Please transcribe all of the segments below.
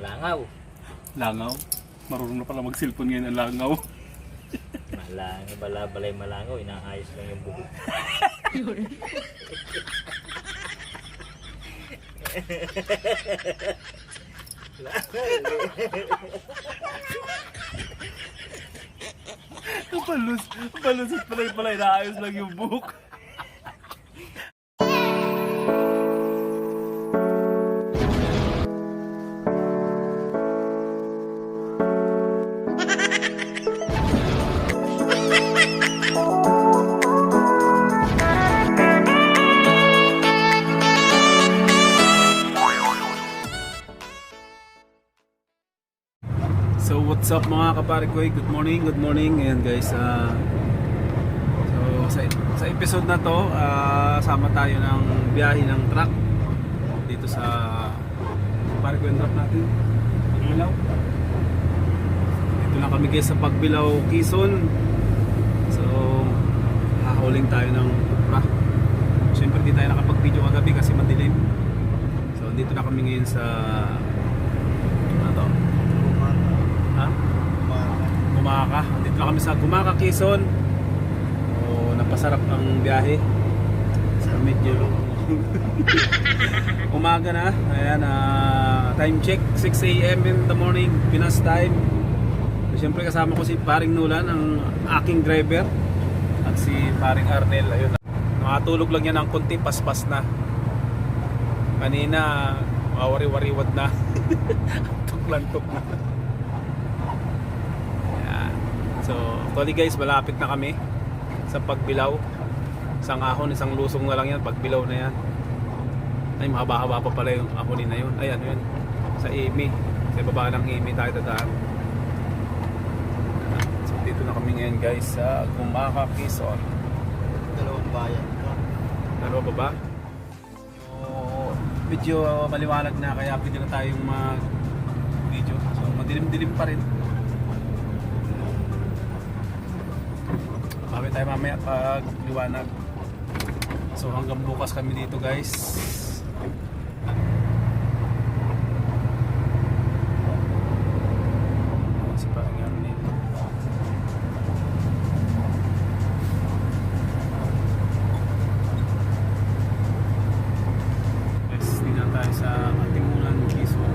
Malangaw. Langaw. Marunong na pala mag-cellphone ngayon ang langaw. Malangaw, balay malangaw. Inaayos lang yung buhok. Palusot pala inaayos lang yung buhok. So what's up mga kaparikoy, good morning. Ayan guys, sa episode na to, sama tayo ng biyahe ng truck dito sa Parikoy drop natin, Pagbilao. Dito na kami guys sa Pagbilao, Quezon. So hahuling tayo ng truck. Siyempre di tayo nakapag-video kagabi kasi madilim. So dito na kami ngayon sa Gumaka. Dito na kami sa Gumaka, Quezon. So, napasarap ang biyahe. Sa medyo umaga na. Ayan, time check 6 AM in the morning, Pinas time. So, siyempre kasama ko si Paring Nulan, ang aking driver. At si Paring Arnel. Ayun, nakatulog lang yan ng konti, paspas na. Kanina, wari-wariwad na. Tuklantok na. So, actually guys, malapit na kami sa Pagbilao. Isang ahon, isang lusong na lang yan, Pagbilao na yan. Ay, mahaba-haba pa pala yung ahonin na yun. Ayan, yun. Sa Amy. Sa baba ng Amy tayo dadaan. So, dito na kami ngayon guys sa Gumaka, Quezon. Dalawang bayan. Dalawa pa ba? So, medyo maliwanag na kaya pwede na tayong mag-video. So, madilim-dilim pa rin. Kami tayo mamaya pag liwanag. So hanggang bukas kami dito guys. Si parang yan nito. Guys, dito tayo sa Atimunan, Quezon.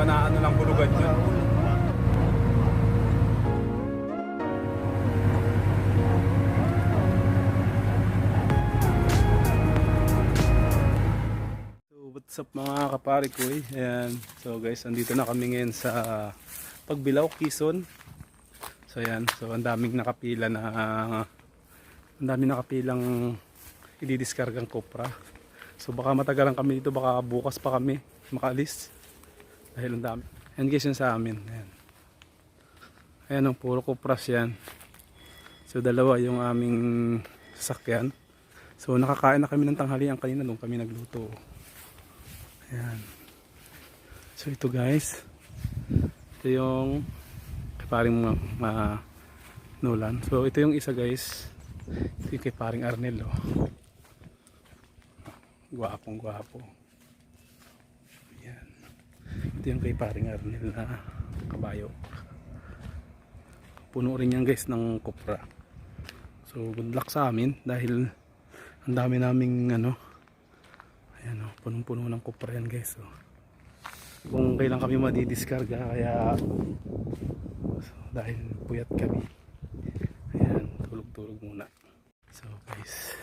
Ano lang bulugan nyo. So what's up mga kapari ko eh. Ayan. So guys, andito na kami ngayon sa Pagbilao, Quezon. So ayan, so ang daming nakapilang ididiskargang Cupra. So baka matagalan kami dito, baka bukas pa kami makaalis. Dahil ang dami. Ayan guys yung sa amin. Ayan. Ayan ang puro Cupras yan. So dalawa yung aming sasakyan. So nakakain na kami ng tanghalian kanina nung kami nagluto. Ayan. So ito guys. Ito yung kay paring Nulan. So ito yung isa guys. Ito yung kay paring Arnel. Oh. Gwapong gwapo. Ito yung kay paring Arnel na kabayo. Puno rin yan guys ng Cupra. So good luck sa amin dahil ang dami naming ayan o, punong-puno ng Cupra yan guys. So, kung kailan kami madidiskarga kaya dahil puyat kami, ayan, tulog-tulog muna. So guys,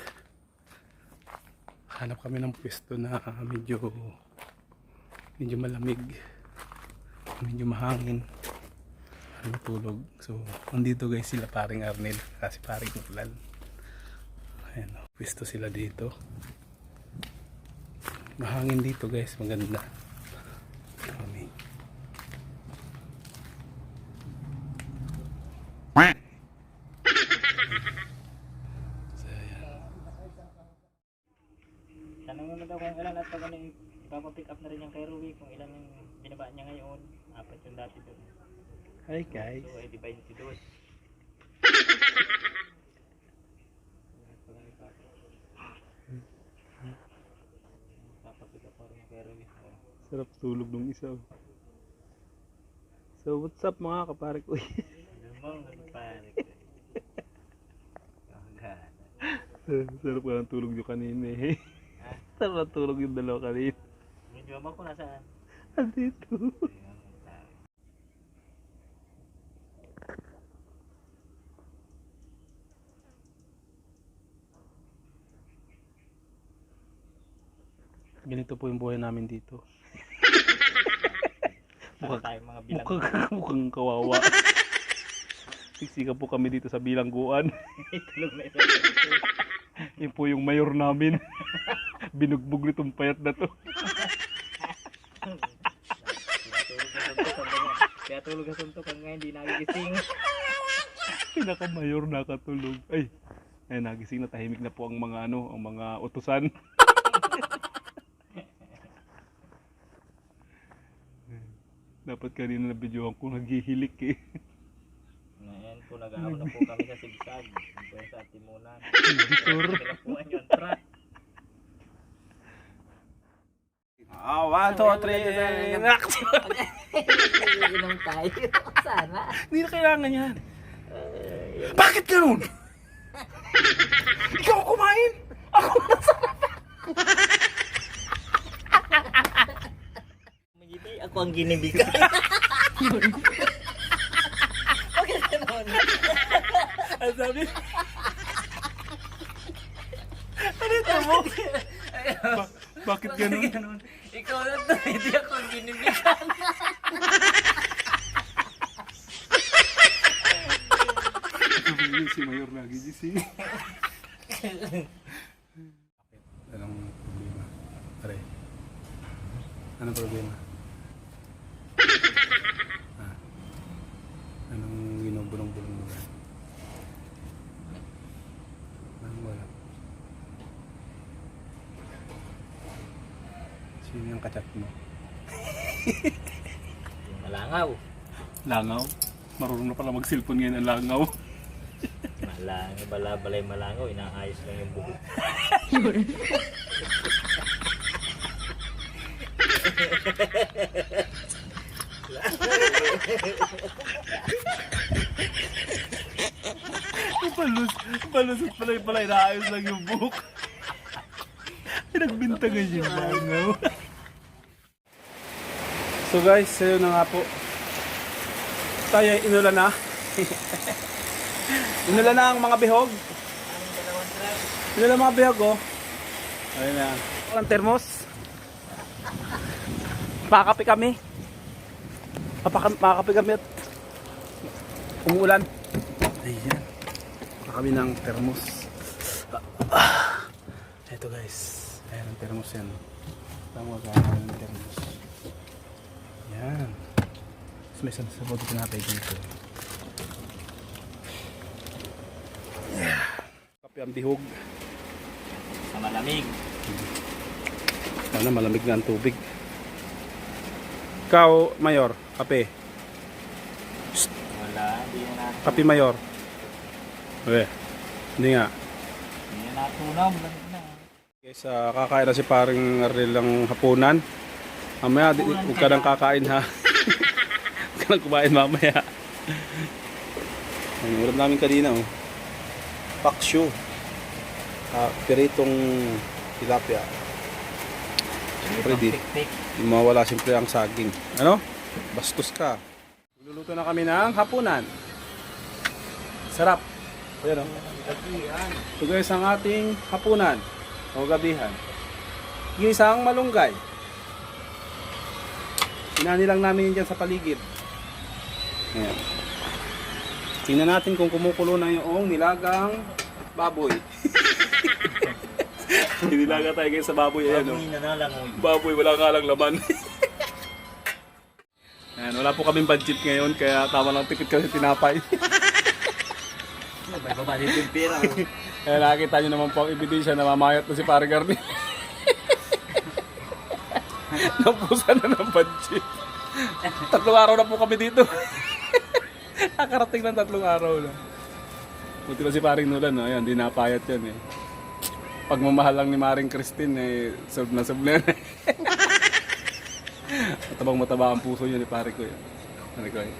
Hanap kami ng pwesto na medyo malamig, medyo mahangin para matulog. So nandito guys sila paring Arnel kasi paring Ulan. Ayan, pwesto sila dito. Mahangin dito guys, maganda. Kami. So ayan. Tanong mo na daw kung ilan at pag ano, ipapapick up na rin yung kay Ruby kung ilan yung binaba niya ngayon. 4 yung dati doon. Hi guys. So, di 22. Ipapapick up na rin yung kay Ruby. Sarap tulog ng isa. So what's up mga kaparik? Uy. Lumang pare. Sarap ka ng tulog nyo kanina eh. Sarap ng tulog yung dalawa kanina. Medyo mo ko nasaan? Andito. Ganito po yung buhay namin dito. Tayong mga bilang. Mukhang kawawa. Siksika po kami dito sa bilangguan. Tulog na isa. Yun po yung mayor namin. Binugbog nitong payat na to. Kaya tulog na suntok hanggang ngayon hindi nagigising. Pinaka-mayor nakatulog. Ay nagising na, tahimik na po ang mga ang mga utusan. Dapat kanina na videohan ko naghihilik eh. Ngayon po nag-aaw na po kami sa sigsag. Dito sa Timunan. Editor. Pinapuan yun, tra. 1, 2, 3. Inom tayo. Sana. Hindi na kailangan yan. Bakit ganun? Ikaw kumain? Ako Ako ang ginibigan. Bakit ganun? Ano sabi? Ano ito mo? Bakit ganun? Ikaw na to. Hindi ako ang ginibigan. Si Mayor lagi gising. Anong problema? Pare. Anong problema? Anong ginubulong-bulong mo ba? Anong wala? Sino yung kachat mo? Yung malangaw. Langaw? Marunong na pala mag-cellphone ngayon ang langaw. Malangaw, balabalay malangaw. Inaayos lang yung buhok. Palusot pala inaayos lang yung buhok. Pinagbintangan yung langaw. So guys, sayo na nga po. Tayo ay inulan na. Inulan na ang mga bihog. Inulan ang mga bihog oh. Ayun na. Walang termos. Makakape kami. Makakape kami at umuulan. Ayan. Kami ng termos. Ito guys. Ayan ang termos yan. Tama ka ng termos. Ayan. Tapos may sabot tinapay dito. Yeah. Kape ang bihog. Sa malamig. Sana malamig na ang tubig. Ikaw, Mayor, kape. Wala, hindi na natin. Kape, Mayor. Hindi nga. Hindi na natunaw. Guys, kakain na si paring Arnel ng hapunan. Mamaya, huwag ka nang kakain ha. Huwag ka nang kumain mamaya. Ang ulam namin kanina, oh. Paksyo. Piritong tilapia. Siyempre, di mawala siyempre ang saging. Ano? Bastos ka. Luluto na kami ng hapunan. Sarap. Ayan, oh. Ito guys ang ating hapunan o gabihan. Gisang malunggay. Inani lang namin yan dyan sa paligid. Ayan. Tingnan natin kung kumukulo na yung nilagang baboy. Nilaga tayo ngayon sa baboy. Ayan, oh. Baboy, wala nga lang laman. Ayan, wala po kaming budget ngayon, kaya tama lang tipid kasi tinapay. May babalik yung pera. Kaya nakikita nyo naman po ang ebidensya na mamayat na si Pare Garni. Napusan na ng budget. 3 araw na po kami dito. Nakarating ng 3 araw na. Buti na si Paring Nolan, no? Ayan, di napayat yan eh. Pagmamahal lang ni Maring Christine, eh, sub na yan. Matabang-mataba ang puso niya ni Pare ko. Pare ko eh.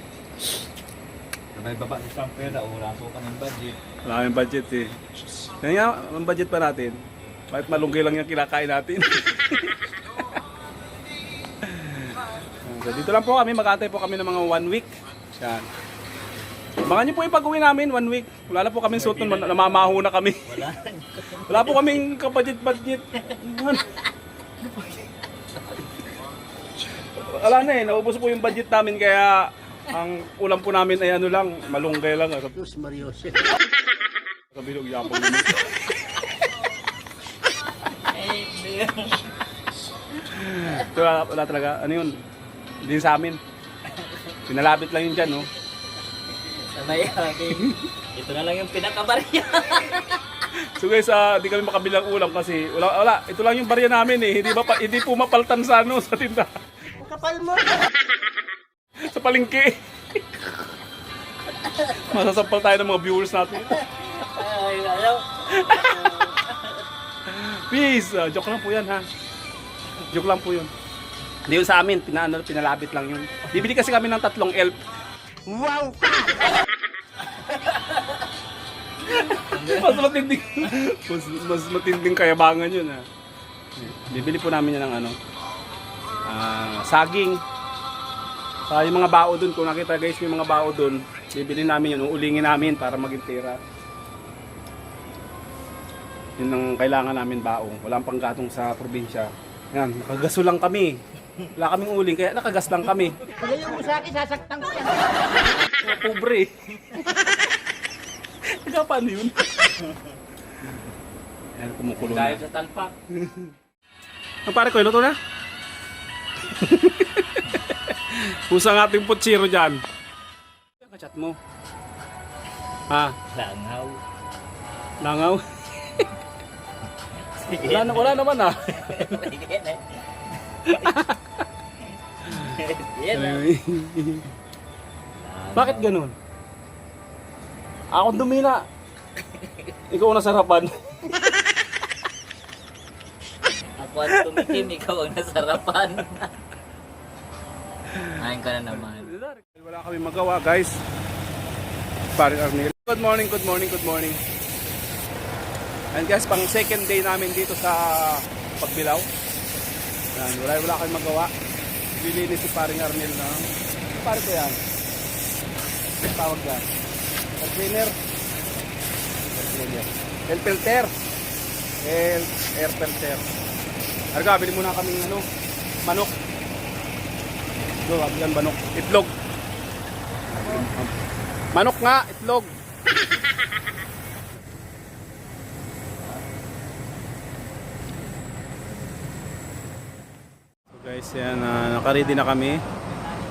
May babalik yung pera. Wala po ka ng budget. Wala kaming budget eh. Kaya nga, ang budget pa natin. Bakit malunggay lang yung kinakain natin? So, dito lang po kami, mag-aantay po kami ng mga 1 week. Yan. Abangan nyo po yung pag-uwi namin, 1 week. Wala na po kami suot nun, namamaho na kami. Wala po kaming kabudget-budget. Wala na eh, naubos po yung budget namin kaya ang ulam po namin ay ano lang, malunggay lang. Diyos Mariose. Kabilog yapong naman. So, wala talaga, ano yun, hindi sa amin. Pinalabit lang yun dyan, no? Sanay aking. Ito na lang yung pinakabarya. So guys, di kami makabilang ulam kasi wala, ito lang yung barya namin eh. Hindi po mapaltan sa ano, sa tinda. Kapal mo. Sa palengke. Masasampal tayo ng mga viewers natin. Ay, ayaw. Peace! Joke lang po yan ha. Joke lang po yun. Hindi yun sa amin, pinalabit lang yun. Bibili kasi kami ng 3 elf. Wow! Mas matinding, mas matinding kayabangan yun ha. Bibili po namin yan ng ano, saging. Yung mga bao dun, kung nakita guys yung mga bao dun, bibili namin yun, uulingin namin para maging pera. Yun ang kailangan namin bao. Walang panggatong sa probinsya. Yan, nakagaso lang kami. Wala kaming uling, kaya nakagas lang kami. Pagayon mo sa akin, sasaktan ko yan. Mga pobre. Kaya paano yun? Ayan, kumukulo na. Dahil sa talpak. Ang pare ko, luto na? Pusang ating putsiro dyan. Ang kachat mo? Ha? Langaw. Langaw? Wala naman ah. Yan na. Bakit ganun? Ako dumina. Ikaw ang nasarapan. Ako at tumikim, ikaw ang nasarapan. Kain ka na naman. Wala kami magawa guys. Paring Arnel. Good morning, good morning, good morning. And guys, pang second day namin dito sa Pagbilao. Yan, wala kami magawa. Lilinis si Paring Arnel na. Pare ko yan. Ang tawag yan. Air cleaner. Air filter. Air filter. Arga, bili muna kaming ano, manok. Ito, yan manok. Itlog. Manok nga, itlog. So guys, yan, naka-ready na kami.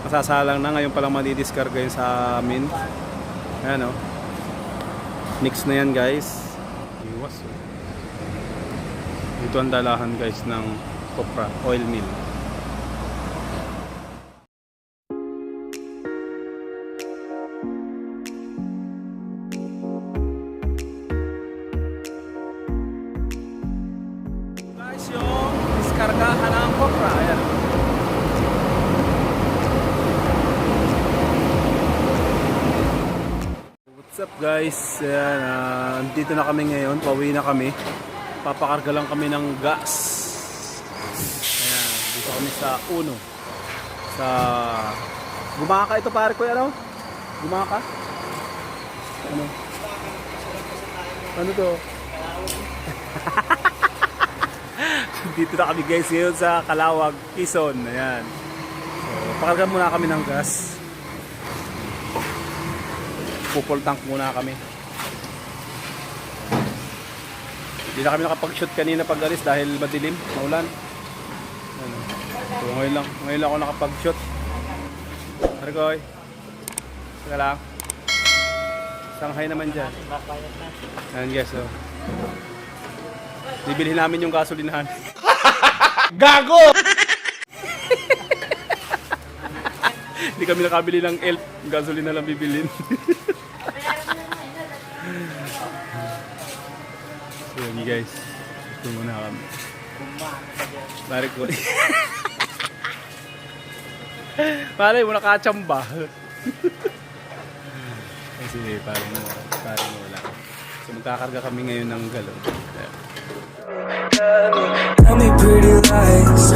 Masasalang na, ngayon palang madidiscarga yun sa amin. Ayan o. Mix na yan guys. Iwas. Ito ang dalahan guys ng Copra oil mill. Guys, yung diskargahan ng Copra. Ayan. What's up guys? Ayan, dito na kami ngayon. Pauwi na kami. Papakarga lang kami ng gas. Ayan, dito kami sa Uno. Sa Gumaka ito pare ko, ano? Gumaka? Ano? Ano to? Dito na kami guys ngayon sa Calawag, Quezon. Ayan. So, pakarga muna kami ng gas. Full tank muna kami. Hindi na kami nakapag-shoot kanina pag alis dahil madilim, maulan. Ano. So ngayon lang ako nakapag-shoot. Margoy. Saka lang. Shanghai naman dyan. Bakbayat na. Ayan guys, so. Bibilhin namin yung gasolinahan. Gago! Hindi kami nakabili ng elf. Gasolina lang bibilhin. So yun guys. Ito muna kami. Pare ko. Pare mo nakachamba. Kasi pare mo wala. So magkakarga kami ngayon ng galon. Tell me pretty lies,